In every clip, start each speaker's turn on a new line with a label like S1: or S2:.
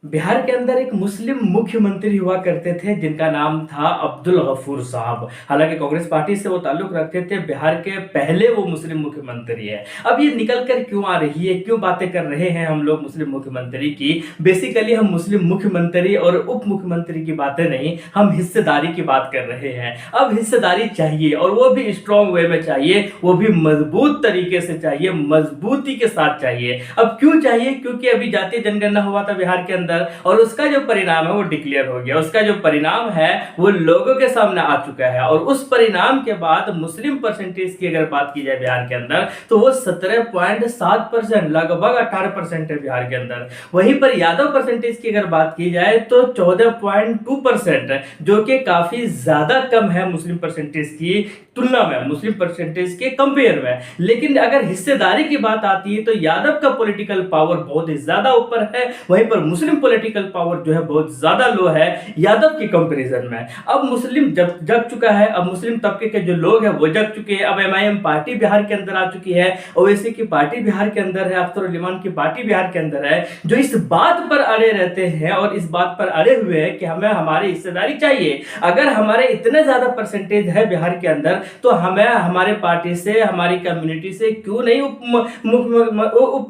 S1: बिहार के अंदर एक मुस्लिम मुख्यमंत्री हुआ करते थे जिनका नाम था अब्दुल गफूर साहब। हालांकि कांग्रेस पार्टी से वो ताल्लुक रखते थे, बिहार के पहले वो मुस्लिम मुख्यमंत्री है। अब ये निकल कर क्यों आ रही है, क्यों बातें कर रहे हैं हम लोग मुस्लिम मुख्यमंत्री की? बेसिकली हम मुस्लिम मुख्यमंत्री और उप मुख्यमंत्री की बातें नहीं, हम हिस्सेदारी की बात कर रहे हैं। अब हिस्सेदारी चाहिए और वो भी स्ट्रॉन्ग वे में चाहिए, वो भी मजबूत तरीके से चाहिए, मजबूती के साथ चाहिए। अब क्यों चाहिए? क्योंकि अभी जातीय जनगणना हुआ था बिहार के अंदर और उसका जो परिणाम है वो डिक्लेयर हो गया। उसका जो परिणाम है वो लोगों के सामने आ चुका है और उस परिणाम के बाद मुस्लिम परसेंटेज की अगर बात की जाए बिहार के अंदर तो वो 17.7%, लगभग 18% है बिहार के अंदर। वहीं पर यादव परसेंटेज की अगर बात की जाए तो 14.2%, जो कि काफी ज्यादा कम है मुस्लिम परसेंटेज की तुलना में, मुस्लिम परसेंटेज के कंपेयर में। लेकिन अगर हिस्सेदारी की बात आती है तो यादव का पॉलिटिकल पावर बहुत ही ज्यादा ऊपर है, वहीं पर मुस्लिम पॉलिटिकल पावर जो है बहुत ज्यादा लो है यादव के कंपैरिजन में। अब मुस्लिम जग चुका है, अब मुस्लिम तबके के जो लोग हैं वो जग चुके हैं। अब एमआईएम पार्टी बिहार के अंदर आ चुकी है, ओवैसी की पार्टी बिहार के अंदर है, अख्तर उल इमान की पार्टी बिहार के अंदर है, जो इस बात पर अड़े रहते हैं और इस बात पर अड़े हुए हैं कि हमें हमारी हिस्सेदारी चाहिए। अगर हमारे इतने ज्यादा परसेंटेज है बिहार के अंदर तो हमें हमारे पार्टी से, हमारी कम्युनिटी से क्यों नहीं उप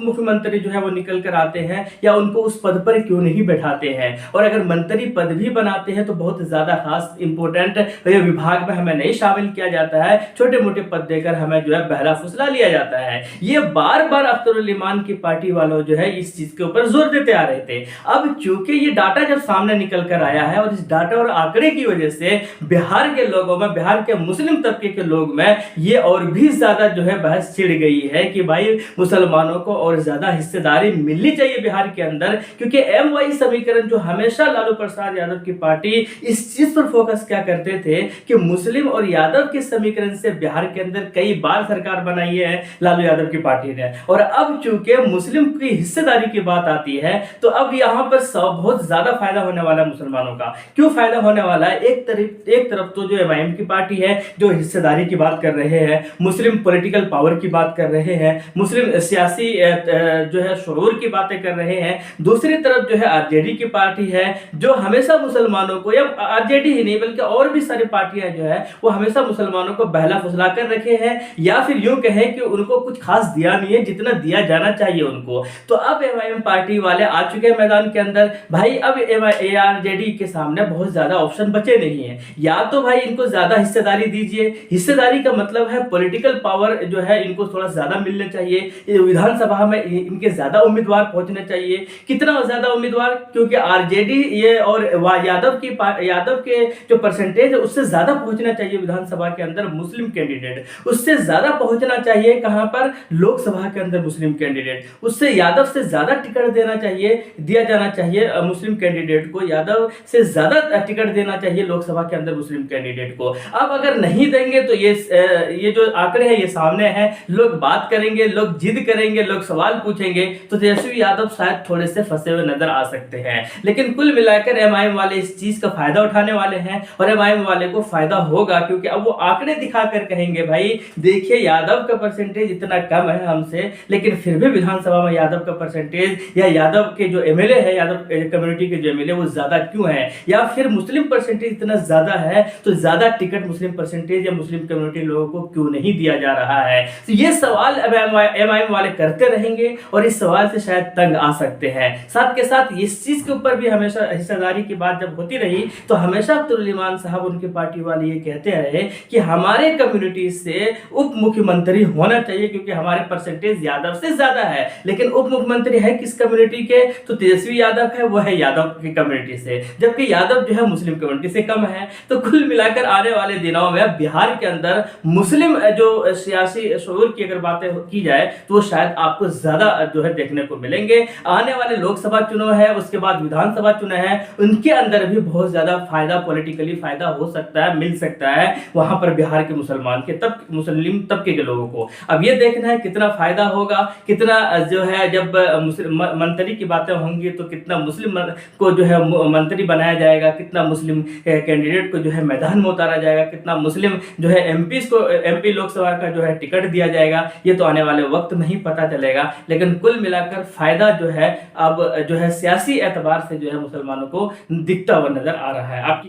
S1: मुख्यमंत्री जो है वो निकल कर आते हैं, या उनको उस पद पर क्यों नहीं बैठाते हैं? और अगर मंत्री पद भी बनाते हैं तो बहुत ज्यादा खास इंपोर्टेंट विभाग में हमें नहीं शामिल किया जाता है, छोटे मोटे पद देकर हमें जो है बहला फुसला लिया जाता है। ये बार बार अख्तर उल इमान की पार्टी वालों जो है इस चीज के ऊपर जोर देते आ रहे थे। अब चूंकि ये डाटा जब सामने निकल कर आया है और इस डाटा और आंकड़े की वजह से बिहार के लोगों में, बिहार के मुस्लिम तबके के लोग में ये और भी ज्यादा जो है बहस छिड़ गई है कि भाई मुसलमानों को और ज्यादा हिस्सेदारी मिलनी चाहिए बिहार के अंदर। क्योंकि एम वाई समीकरण जो हमेशा लालू प्रसाद यादव की पार्टी इस चीज पर फोकस क्या करते थे कि मुस्लिम और यादव के समीकरण से बिहार के अंदर कई बार सरकार बनाई है लालू यादव की पार्टी ने। और अब चूंकि मुस्लिम की हिस्सेदारी की बात आती है तो अब यहां पर बहुत ज्यादा फायदा होने वाला है मुसलमानों का। क्यों फायदा होने वाला है? एक तरफ तो जो एमआईएम की पार्टी है जो हिस्सेदारी की बात कर रहे हैं, मुस्लिम पॉलिटिकल पावर की बात कर रहे हैं, मुस्लिम सियासी जो है शुरूर की बातें कर रहे हैं। दूसरी तरफ जो है आरजेडी की पार्टी है जो हमेशा मुसलमानों को, या आरजेडी ही नहीं बल्कि और भी सारी पार्टियां जो है वो हमेशा मुसलमानों को बहला फुसला कर रखे हैं, या फिर यूं कहें कि उनको कुछ खास दिया नहीं है जितना दिया जाना चाहिए उनको। तो अब एमआईएम पार्टी वाले आ चुके हैं मैदान के अंदर। भाई अब आरजेडी के सामने बहुत ज्यादा ऑप्शन बचे नहीं है, या तो भाई इनको ज्यादा हिस्सेदारी दीजिए। हिस्सेदारी का मतलब है पॉलिटिकल पावर जो है इनको थोड़ा ज्यादा मिलना चाहिए, विधानसभा में इनके ज्यादा उम्मीदवार पहुंचने चाहिए। कितना ज्यादा उम्मीदवार? क्योंकि आरजेडी ये और यादव के जो परसेंटेज है उससे ज्यादा पहुंचना चाहिए विधानसभा के अंदर मुस्लिम कैंडिडेट, उससे ज्यादा पहुंचना चाहिए कहां पर? लोकसभा के अंदर मुस्लिम कैंडिडेट, उससे यादव से ज्यादा टिकट दिया जाना चाहिए मुस्लिम कैंडिडेट को, यादव से ज्यादा टिकट देना चाहिए लोकसभा के अंदर मुस्लिम कैंडिडेट को। अब अगर नहीं देंगे तो ये जो आंकड़े हैं ये सामने हैं, लोग बात करेंगे, लोग जिद करेंगे, लोग सवाल पूछेंगे, तो तेजस्वी यादव शायद थोड़े से फंसे हुए नजर आ सकते हैं। लेकिन कुल मिलाकर एमआईएम वाले इस चीज का फायदा उठाने वाले हैं और एमआईएम वाले को फायदा होगा, क्योंकि अब वो आंकड़े दिखाकर कहेंगे भाई देखिए यादव का परसेंटेज इतना कम है हमसे, लेकिन फिर भी विधानसभा में यादव का परसेंटेज या यादव के जो एमएलए है, यादव कम्युनिटी के जो एमएलए वो ज्यादा क्यों है, या फिर मुस्लिम परसेंटेज इतना ज्यादा है तो ज्यादा टिकट मुस्लिम परसेंटेज या मुस्लिम कम्युनिटी लोगों को क्यों नहीं दिया जा रहा है? तो ये सवाल एमआईएम वाले करते रहेंगे और इस सवाल से शायद तंग आ सकते हैं। साथ के साथ इस चीज के ऊपर भी हमेशा हिस्सेदारी की बात जब होती रही तो हमेशा अख्तर उल इमान साहब, उनकी पार्टी वाले ये कहते रहे कि हमारे कम्युनिटी से उप मुख्यमंत्री होना चाहिए क्योंकि हमारे परसेंटेज यादव से ज्यादा है। लेकिन उप मुख्यमंत्री है किस कम्युनिटी के? तो तेजस्वी यादव है, वो है यादव की कम्युनिटी से, जबकि यादव जो है मुस्लिम कम्युनिटी से कम है। तो कुल मिलाकर आने वाले दिनों में बिहार के अंदर मुस्लिम जो सियासी शऊर की अगर बातें की जाए तो वो शायद आपको ज्यादा जो है देखने को मिलेंगे। आने वाले लोकसभा चुनाव है, उसके बाद विधानसभा चुनाव है, उनके अंदर भी बहुत ज्यादा फायदा, पॉलिटिकली फायदा हो सकता है, मिल सकता है वहां पर बिहार के मुस्लिम तबके के लोगों को। अब ये देखना है कितना फायदा होगा, कितना जो है जब मंत्री की बातें होंगी तो कितना मुस्लिम को जो है मंत्री बनाया जाएगा, कितना मुस्लिम कैंडिडेट को जो है मैदान में उतारा जाएगा, कितना मुस्लिम जो है एमपी लोकसभा का जो है टिकट दिया जाएगा, ये तो आने वाले वक्त में ही पता चलेगा। लेकिन कुल मिलाकर फायदा जो है अब जो है सियासी एतबार से जो है मुसलमानों को दिखता हुआ नजर आ रहा है। आपकी